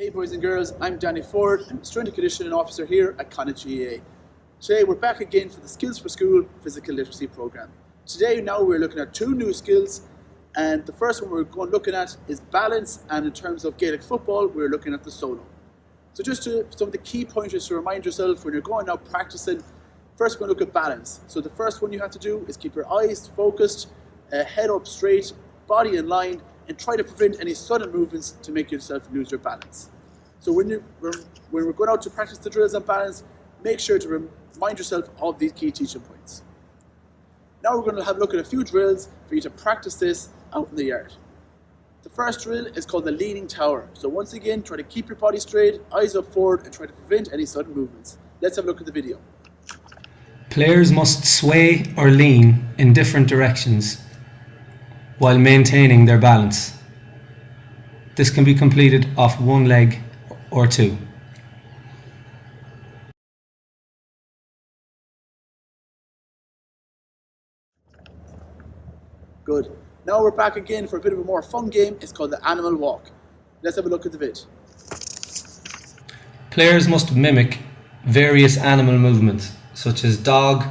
Hey boys and girls, I'm Danny Ford. I'm a Strength and Conditioning Officer here at Connacht GAA. Today we're back again for the Skills for School Physical Literacy Programme. Today we're looking at two new skills, and the first one we're looking at is balance, and in terms of Gaelic football we're looking at the solo. So some of the key pointers to remind yourself when you're going out practicing. First we're going to look at balance. So the first one you have to do is keep your eyes focused, head up straight, body in line, and try to prevent any sudden movements to make yourself lose your balance. So when we're going out to practice the drills on balance, make sure to remind yourself of these key teaching points. Now we're going to have a look at a few drills for you to practice this out in the yard. The first drill is called the leaning tower. So once again, try to keep your body straight, eyes up forward, and try to prevent any sudden movements. Let's have a look at the video. Players must sway or lean in different directions while maintaining their balance. This can be completed off one leg or two. Good. Now we're back again for a bit of a more fun game. It's called the animal walk. Let's have a look at the vid. Players must mimic various animal movements such as dog,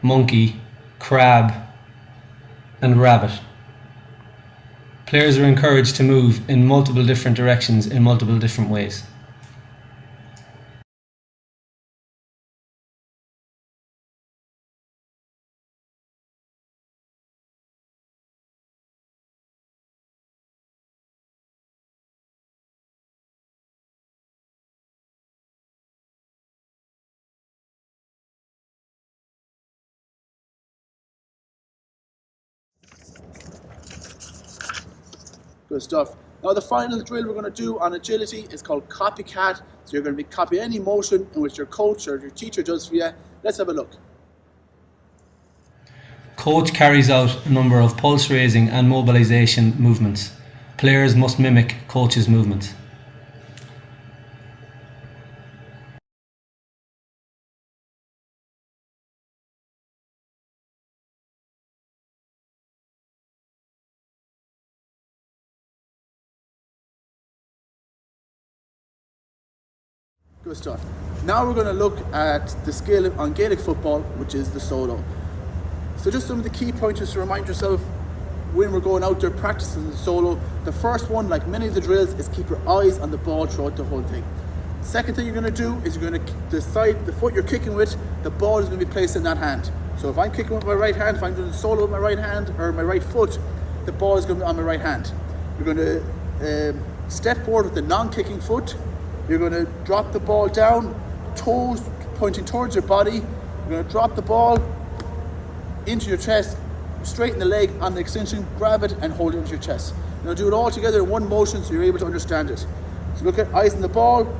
monkey, crab, and rabbit. Players are encouraged to move in multiple different directions in multiple different ways. Good stuff. Now the final drill we're going to do on agility is called copycat. So you're going to be copying any motion in which your coach or your teacher does for you. Let's have a look. Coach carries out a number of pulse raising and mobilization movements. Players must mimic coach's movements. Good stuff. Now we're going to look at the skill on Gaelic football, which is the solo. So just some of the key pointers to remind yourself when we're going out there practicing the solo. The first one, like many of the drills, is keep your eyes on the ball throughout the whole thing. Second thing you're going to do is you're going to decide the foot you're kicking with, the ball is going to be placed in that hand. So if I'm kicking with my right hand, if I'm doing the solo with my right hand or my right foot, the ball is going to be on my right hand. You're going to step forward with the non-kicking foot. You're going to drop the ball down, toes pointing towards your body. You're going to drop the ball into your chest, straighten the leg on the extension, grab it and hold it into your chest. You're going to do it all together in one motion so you're able to understand it. So look at eyes on the ball,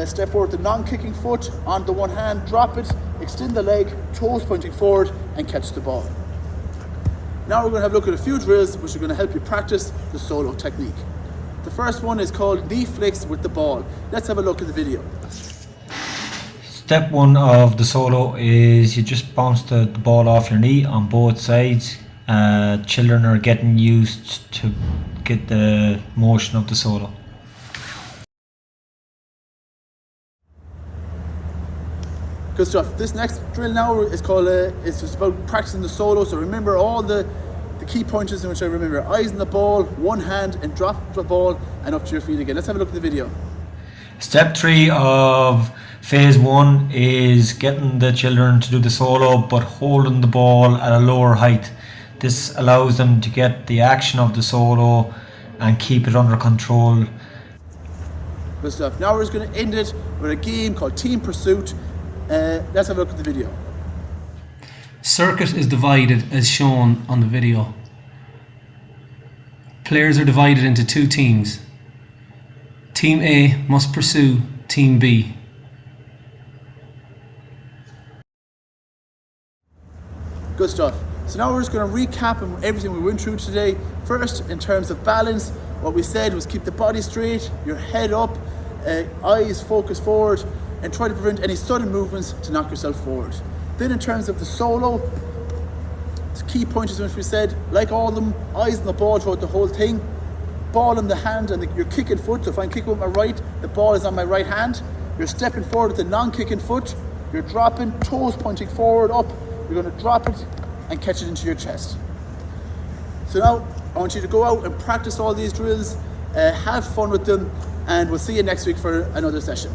step forward with the non-kicking foot, on the one hand, drop it, extend the leg, toes pointing forward and catch the ball. Now we're going to have a look at a few drills which are going to help you practice the solo technique. The first one is called knee flicks with the ball. Let's have a look at the video. Step one of the solo is you just bounce the ball off your knee on both sides. Children are getting used to get the motion of the solo. Good stuff. This next drill now is called, it's just about practicing the solo. So remember all the key pointers in which I remember. Eyes on the ball, one hand, and drop the ball and up to your feet again. Let's have a look at the video. Step 3 of phase 1 is getting the children to do the solo but holding the ball at a lower height. This allows them to get the action of the solo and keep it under control. Good stuff. Now we're just going to end it with a game called Team Pursuit. Let's have a look at the video. Circuit is divided as shown on the video. Players are divided into two teams. Team A must pursue Team B. Good stuff. So now we're just going to recap everything we went through today. First, in terms of balance, what we said was keep the body straight, your head up, eyes focus forward, and try to prevent any sudden movements to knock yourself forward. Then in terms of the solo, key pointers which we said, like all of them, eyes on the ball throughout the whole thing. ball in the hand and your kicking foot. So if I'm kicking with my right, the ball is on my right hand. You're stepping forward with the non-kicking foot. You're dropping, toes pointing forward, up. You're going to drop it and catch it into your chest. So now I want you to go out and practice all these drills, have fun with them, and we'll see you next week for another session.